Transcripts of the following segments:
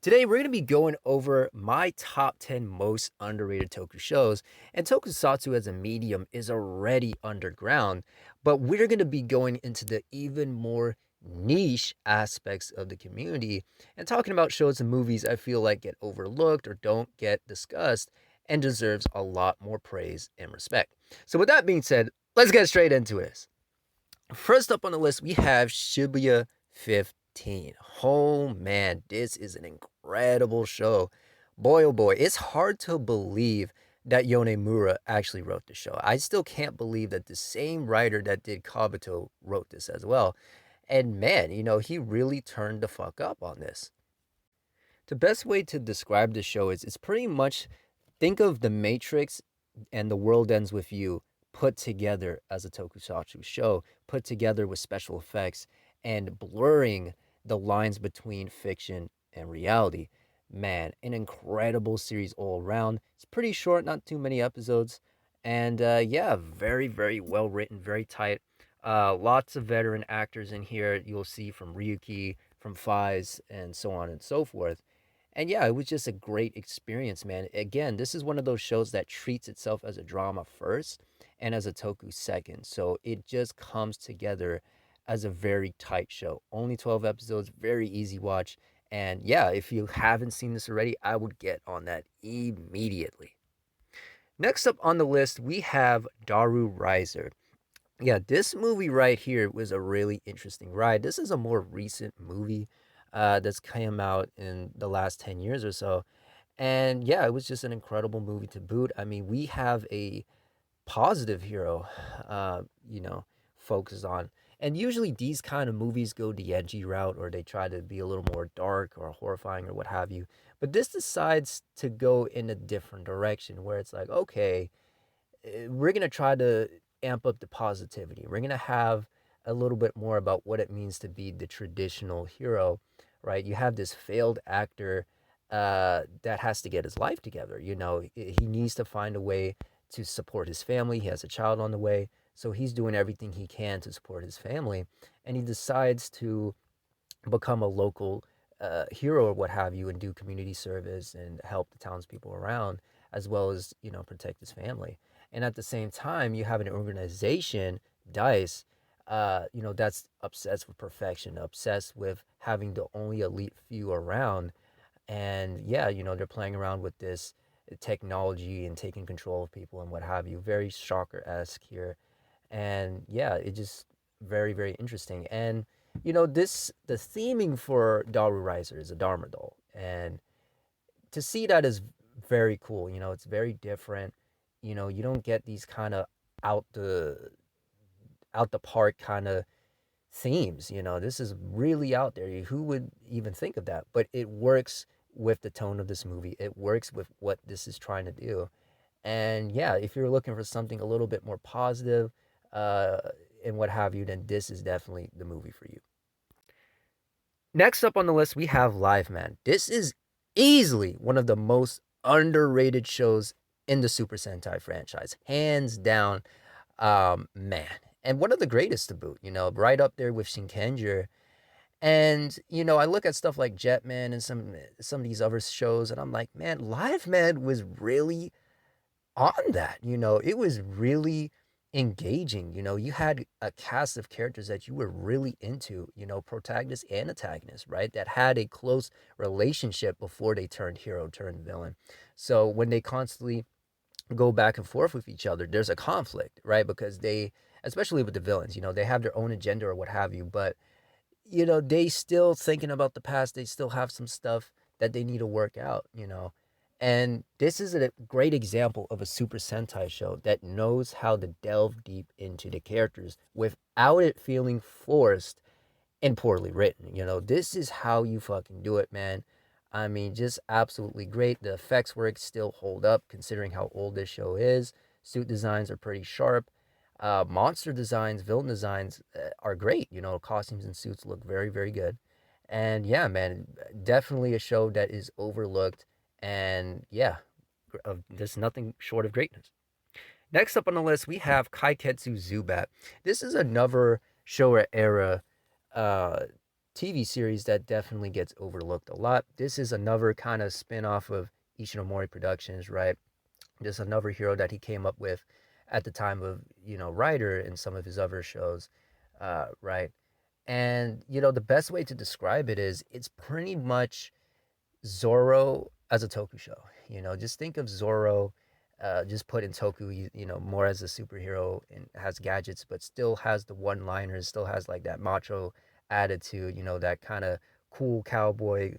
Today, we're going to be going over my top 10 most underrated toku shows. And tokusatsu as a medium is already underground, but we're going to be going into the even more niche aspects of the community and talking about shows and movies I feel like get overlooked or don't get discussed and deserves a lot more praise and respect. So, with that being said, let's get straight into this. First up on the list, we have Shibuya 15. Oh man, this is an incredible show. Boy, oh boy, it's hard to believe that Yonemura actually wrote the show. I still can't believe that the same writer that did Kabuto wrote this as well. And man, he really turned the fuck up on this. The best way to describe the show is it's pretty much think of The Matrix and The World Ends With You put together as a tokusatsu show, put together with special effects and blurring the lines between fiction and reality. Man, an incredible series all around. It's pretty short, not too many episodes. And yeah, very, very well written, very tight. Lots of veteran actors in here. You'll see from Ryuki, from Fies, and so on and so forth. And yeah, it was just a great experience, man. Again, this is one of those shows that treats itself as a drama first and as a toku second. So it just comes together as a very tight show. Only 12 episodes, very easy watch. And yeah, if you haven't seen this already, I would get on that immediately. Next up on the list, we have Daru Riser. Yeah, this movie right here was a really interesting ride. This is a more recent movie that's came out in the last 10 years or so. And yeah, it was just an incredible movie to boot. I mean, we have a positive hero, uh, you know, focuses on. And usually these kind of movies go the edgy route or they try to be a little more dark or horrifying or what have you. But this decides to go in a different direction where it's like, okay, we're going to try to amp up the positivity. We're going to have a little bit more about what it means to be the traditional hero, right? You have this failed actor that has to get his life together. He needs to find a way to support his family. He has a child on the way. So he's doing everything he can to support his family. And he decides to become a local hero or what have you and do community service and help the townspeople around as well as protect his family. And at the same time you have an organization, Dice, that's obsessed with perfection, obsessed with having the only elite few around. And yeah, they're playing around with this technology and taking control of people and what have you. Very shocker-esque here. And yeah, it just very, very interesting. And the theming for Daru Riser is a Dharma doll. And to see that is very cool. It's very different. You don't get these kind of out the out the park kind of themes. This is really out there. Who would even think of that? But it works with the tone of this movie. It works with what this is trying to do. And yeah, if you're looking for something a little bit more positive, uh, and what have you, then this is definitely the movie for you. Next up on the list, we have Live Man. This is easily one of the most underrated shows in the Super Sentai franchise, hands down, man. And one of the greatest to boot, right up there with Shinkenger. And I look at stuff like Jetman and some of these other shows, and I'm like, man, Live Man was really on that. It was really engaging. You had a cast of characters that you were really into, protagonist and antagonist, right? That had a close relationship before they turned hero, turned villain. So when they constantly go back and forth with each other, there's a conflict, right? Because they, especially with the villains, they have their own agenda or what have you, but they still thinking about the past. They still have some stuff that they need to work out. And this is a great example of a Super Sentai show that knows how to delve deep into the characters without it feeling forced and poorly written. This is how you fucking do it, man. I mean, just absolutely great. The effects work still hold up considering how old this show is. Suit designs are pretty sharp. Monster designs, villain designs are great. Costumes and suits look very, very good. And yeah, man, definitely a show that is overlooked. And yeah, there's nothing short of greatness. Next up on the list, we have Kaiketsu Zubat. This is another Showa era uh, TV series that definitely gets overlooked a lot. This is another kind of spin off of Ishinomori Productions, right? Just another hero that he came up with at the time of, writer in some of his other shows, right? And, the best way to describe it is it's pretty much Zoro as a Toku show. Just think of Zoro, just put in Toku, more as a superhero and has gadgets, but still has the one-liners, still has like that macho attitude, that kind of cool cowboy,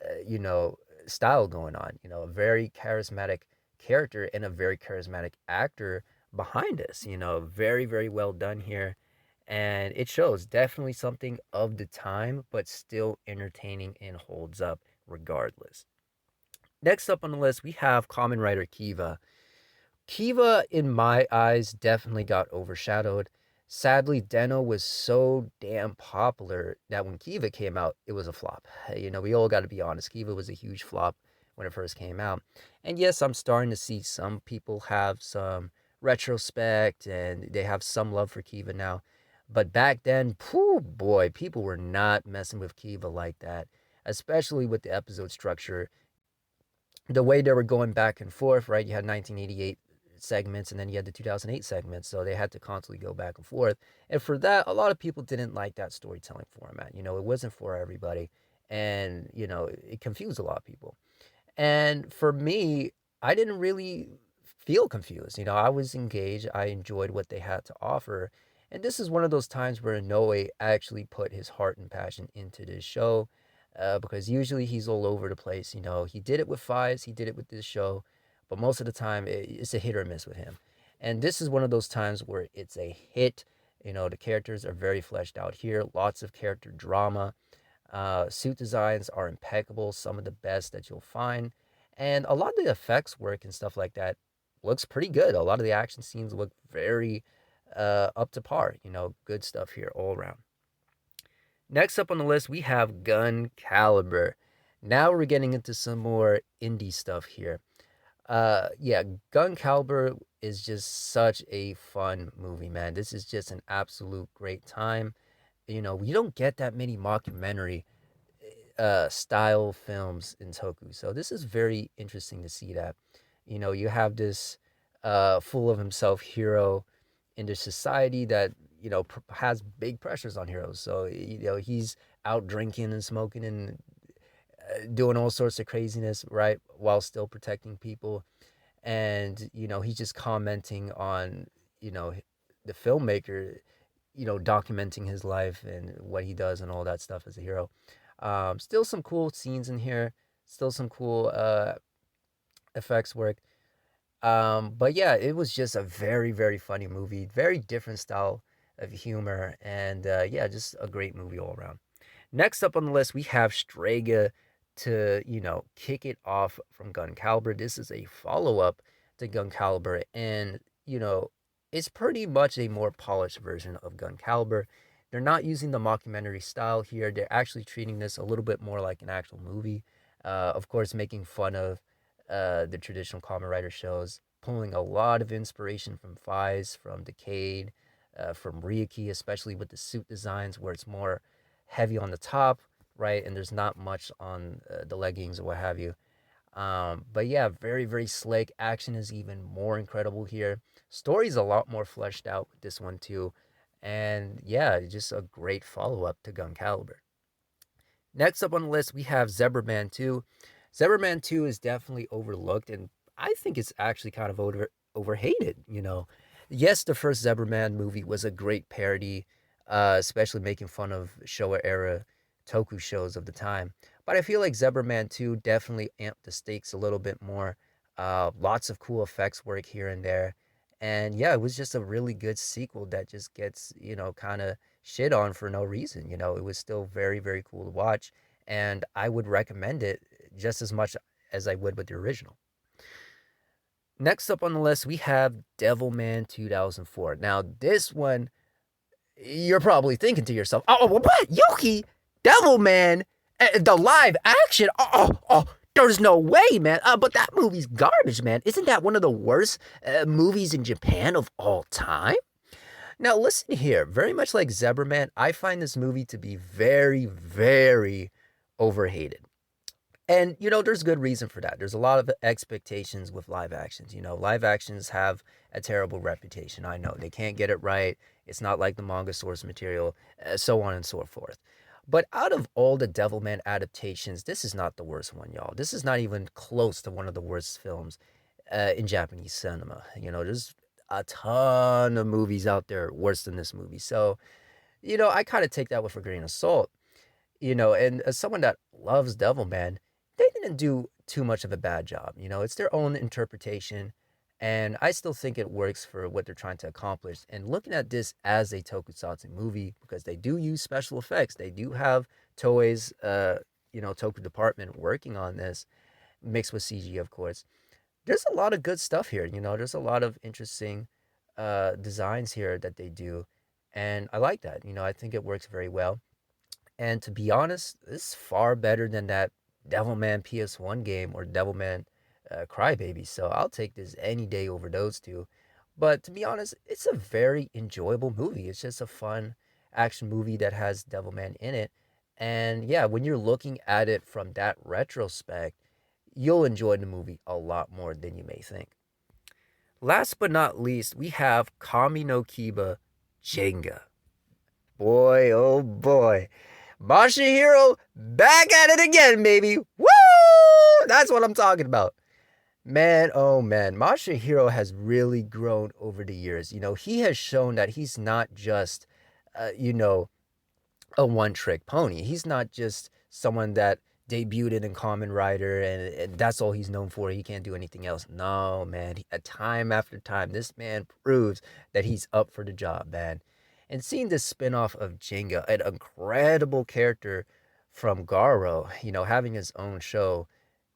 uh, you know, style going on. A very charismatic character and a very charismatic actor behind us. Very, very well done here. And it shows definitely something of the time, but still entertaining and holds up regardless. Next up on the list, we have Kamen Rider Kiva. Kiva, in my eyes, definitely got overshadowed. Sadly, Deno was so damn popular that when Kiva came out, it was a flop. We all got to be honest. Kiva was a huge flop when it first came out. And yes, I'm starting to see some people have some retrospect and they have some love for Kiva now. But back then, pooh, boy, people were not messing with Kiva like that, especially with the episode structure, the way they were going back and forth, right? You had 1988 segments and then you had the 2008 segments. So they had to constantly go back and forth. And for that, a lot of people didn't like that storytelling format. It wasn't for everybody. And, it confused a lot of people. And for me, I didn't really feel confused. I was engaged. I enjoyed what they had to offer. And this is one of those times where Inoue actually put his heart and passion into this show, because usually he's all over the place. He did it with Fives, he did it with this show, but most of the time it's a hit or miss with him. And this is one of those times where it's a hit. The characters are very fleshed out here, lots of character drama. Suit designs are impeccable, some of the best that you'll find. And a lot of the effects work and stuff like that looks pretty good. A lot of the action scenes look very up to par. Good stuff here all around. Next up on the list, we have Gun Caliber. Now we're getting into some more indie stuff here. Yeah, Gun Caliber is just such a fun movie, man. This is just an absolute great time. We don't get that many mockumentary style films in Toku. So this is very interesting to see that. You have this full of himself hero in this society that, has big pressures on heroes. So, he's out drinking and smoking and doing all sorts of craziness, right? While still protecting people. And, he's just commenting on, you know, the filmmaker, documenting his life and what he does and all that stuff as a hero. Still some cool scenes in here. Still some cool effects work. But yeah, it was just a very, very funny movie. Very different style of humor. And yeah, just a great movie all around. Next up on the list, we have Strega to, kick it off from Gun Caliber. This is a follow up to Gun Caliber. And, it's pretty much a more polished version of Gun Caliber. They're not using the mockumentary style here. They're actually treating this a little bit more like an actual movie. Of course, making fun of the traditional Kamen Rider shows, pulling a lot of inspiration from Faiz, from Decade, from Ryuki, especially with the suit designs where it's more heavy on the top, right? And there's not much on the leggings or what have you. But yeah, very, very slick. Action is even more incredible here. Story's a lot more fleshed out with this one too. And yeah, just a great follow up to Gun Caliber. Next up on the list, we have Zebraman 2. Zebraman 2 is definitely overlooked, and I think it's actually kind of overhated. Yes, the first Zebraman movie was a great parody, especially making fun of Showa era Toku shows of the time. But I feel like Zebraman 2 definitely amped the stakes a little bit more. Lots of cool effects work here and there. And yeah, it was just a really good sequel that just gets, kind of shit on for no reason. It was still very, very cool to watch. And I would recommend it just as much as I would with the original. Next up on the list, we have Devilman 2004. Now, this one, you're probably thinking to yourself, oh, what? Yuki? Devilman? The live action? There's no way, man. But that movie's garbage, man. Isn't that one of the worst movies in Japan of all time? Now, listen here. Very much like Zebraman, I find this movie to be very, very overhated. And, there's good reason for that. There's a lot of expectations with live actions. Live actions have a terrible reputation. I know they can't get it right. It's not like the manga source material, so on and so forth. But out of all the Devilman adaptations, this is not the worst one, y'all. This is not even close to one of the worst films in Japanese cinema. There's a ton of movies out there worse than this movie. So, I kind of take that with a grain of salt. And as someone that loves Devilman, they didn't do too much of a bad job. It's their own interpretation, and I still think it works for what they're trying to accomplish. And looking at this as a tokusatsu movie, because they do use special effects, they do have Toei's, Toku department working on this, mixed with CG, of course. There's a lot of good stuff here. There's a lot of interesting designs here that they do, and I like that. I think it works very well. And to be honest, this is far better than that Devilman PS1 game or Devilman Crybaby. So I'll take this any day over those two. But to be honest, it's a very enjoyable movie. It's just a fun action movie that has Devilman in it. And yeah, when you're looking at it from that retrospect, you'll enjoy the movie a lot more than you may think. Last but not least, we have Kami no Kiba Jenga. Boy, oh boy. Masahiro back at it again, baby. Woo! That's what I'm talking about. Man, oh man, Masahiro has really grown over the years. He has shown that he's not just, a one trick pony. He's not just someone that debuted in Common Rider and that's all he's known for. He can't do anything else. No, man. Time after time, this man proves that he's up for the job, man. And seeing this spinoff of Jenga, an incredible character from Garo, having his own show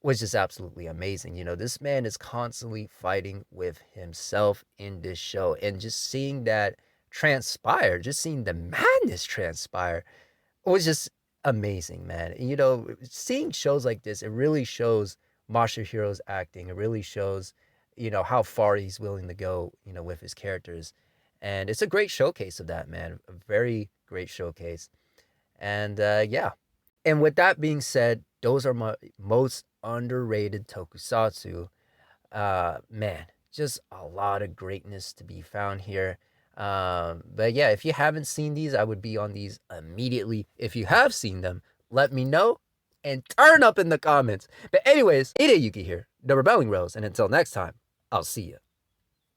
was just absolutely amazing. This man is constantly fighting with himself in this show. And just seeing that transpire, just seeing the madness transpire was just amazing, man. Seeing shows like this, it really shows Masahiro's acting. It really shows, how far he's willing to go, with his characters. And it's a great showcase of that, man. A very great showcase. And yeah. And with that being said, those are my most underrated tokusatsu. Man, just a lot of greatness to be found here. But yeah, if you haven't seen these, I would be on these immediately. If you have seen them, let me know and turn up in the comments. But anyways, Hideyuki here, the Rebelling Rose, and until next time, I'll see you.